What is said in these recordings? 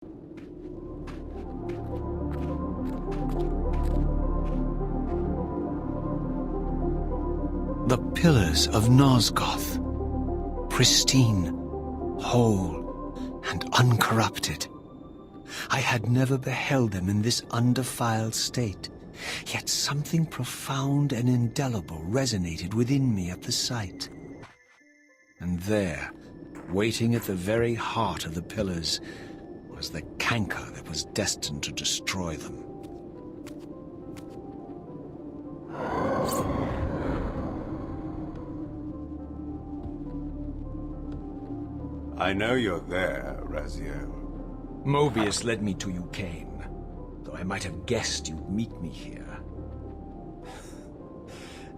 The pillars of Nosgoth, pristine, whole, and uncorrupted. I had never beheld them in this undefiled state, yet something profound and indelible resonated within me at the sight. And there, waiting at the very heart of the pillars, was the canker that was destined to destroy them. I know you're there, Raziel. Mobius led me to you, Kain, though I might have guessed you'd meet me here.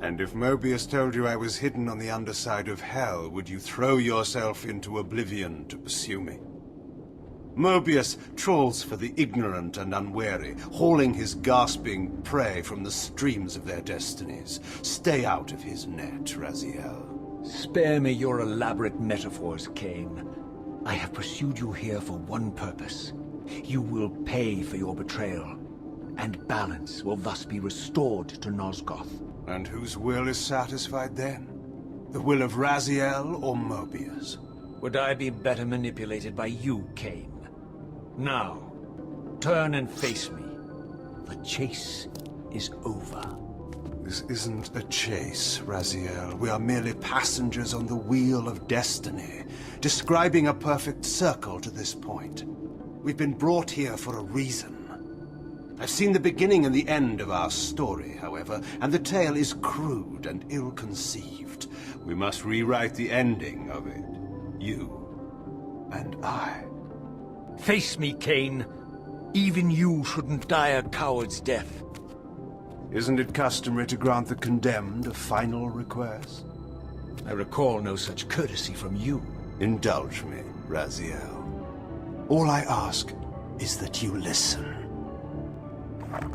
And if Mobius told you I was hidden on the underside of hell, would you throw yourself into oblivion to pursue me? Mobius trawls for the ignorant and unwary, hauling his gasping prey from the streams of their destinies. Stay out of his net, Raziel. Spare me your elaborate metaphors, Kain. I have pursued you here for one purpose. You will pay for your betrayal, and balance will thus be restored to Nosgoth. And whose will is satisfied then? The will of Raziel or Mobius? Would I be better manipulated by you, Kain? Now, turn and face me. The chase is over. This isn't a chase, Raziel. We are merely passengers on the wheel of destiny, describing a perfect circle to this point. We've been brought here for a reason. I've seen the beginning and the end of our story, however, and the tale is crude and ill-conceived. We must rewrite the ending of it. You and I. Face me, Kain. Even you shouldn't die a coward's death. Isn't it customary to grant the condemned a final request? I recall no such courtesy from you. Indulge me, Raziel. All I ask is that you listen.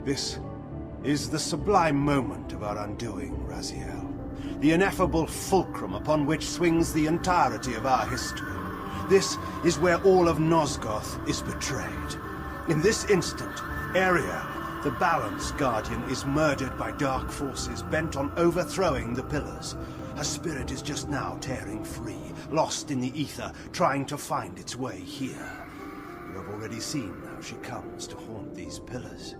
This is the sublime moment of our undoing, Raziel. The ineffable fulcrum upon which swings the entirety of our history. This is where all of Nosgoth is betrayed. In this instant, Area, the Balance Guardian, is murdered by dark forces bent on overthrowing the pillars. Her spirit is just now tearing free, lost in the ether, trying to find its way here. You have already seen how she comes to haunt these pillars.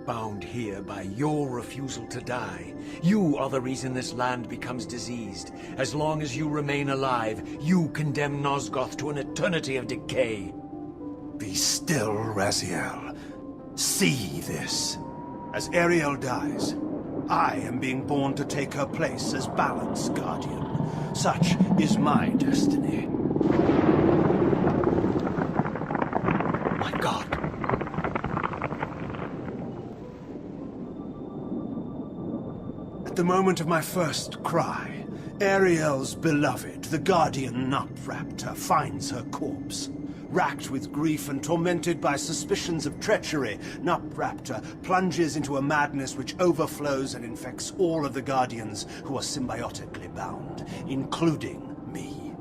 Bound here by your refusal to die. You are the reason this land becomes diseased. As long as you remain alive, you condemn Nosgoth to an eternity of decay. Be still, Raziel. See this. As Ariel dies, I am being born to take her place as Balance Guardian. Such is my destiny. My God. At the moment of my first cry, Ariel's beloved, the Guardian Nutraptor, finds her corpse. Racked with grief and tormented by suspicions of treachery, Nutraptor plunges into a madness which overflows and infects all of the Guardians who are symbiotically bound, including me.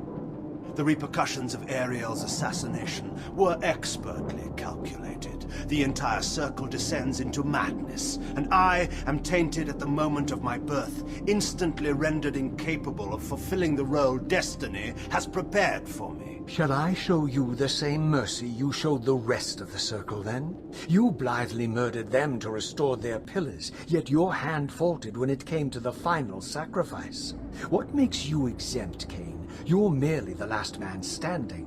The repercussions of Ariel's assassination were expertly calculated. The entire circle descends into madness, and I am tainted at the moment of my birth, instantly rendered incapable of fulfilling the role destiny has prepared for me. Shall I show you the same mercy you showed the rest of the circle, then? You blithely murdered them to restore their pillars, yet your hand faltered when it came to the final sacrifice. What makes you exempt, Kain? You're merely the last man standing.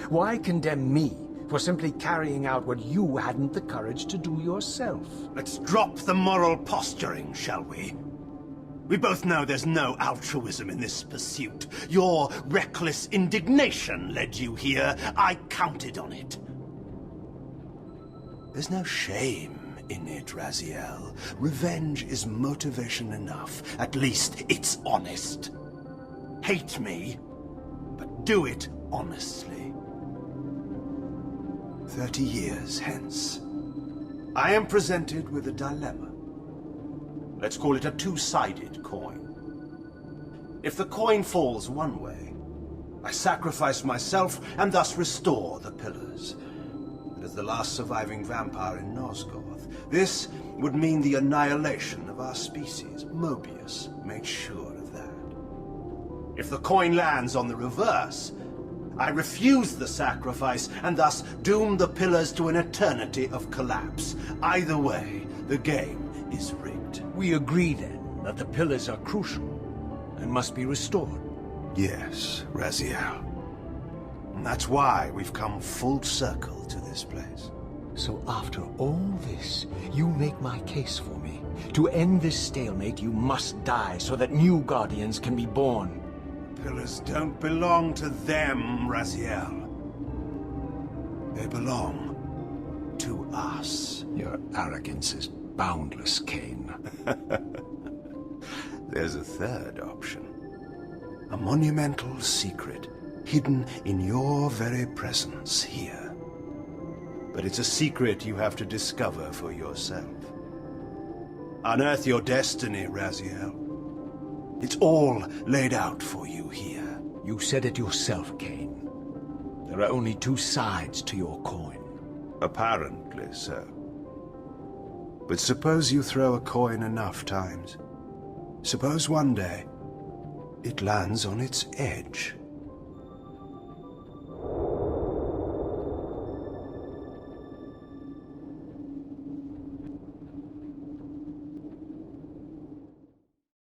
Why condemn me for simply carrying out what you hadn't the courage to do yourself? Let's drop the moral posturing, shall we? We both know there's no altruism in this pursuit. Your reckless indignation led you here. I counted on it. There's no shame in it, Raziel. Revenge is motivation enough. At least it's honest. Hate me, but do it honestly. 30 years hence, I am presented with a dilemma. Let's call it a two-sided coin. If the coin falls one way, I sacrifice myself and thus restore the pillars. But as the last surviving vampire in Nosgoth, this would mean the annihilation of our species. Mobius made sure of that. If the coin lands on the reverse, I refuse the sacrifice and thus doom the pillars to an eternity of collapse. Either way, the game is rigged. We agree then that the pillars are crucial and must be restored. Yes, Raziel. And that's why we've come full circle to this place. So after all this, you make my case for me. To end this stalemate, you must die so that new Guardians can be born. Pillars don't belong to them, Raziel. They belong to us. Your arrogance is boundless, Kain. There's a third option. A monumental secret, hidden in your very presence here. But it's a secret you have to discover for yourself. Unearth your destiny, Raziel. It's all laid out for you here. You said it yourself, Kain. There are only two sides to your coin. Apparently so. But suppose you throw a coin enough times. Suppose one day it lands on its edge.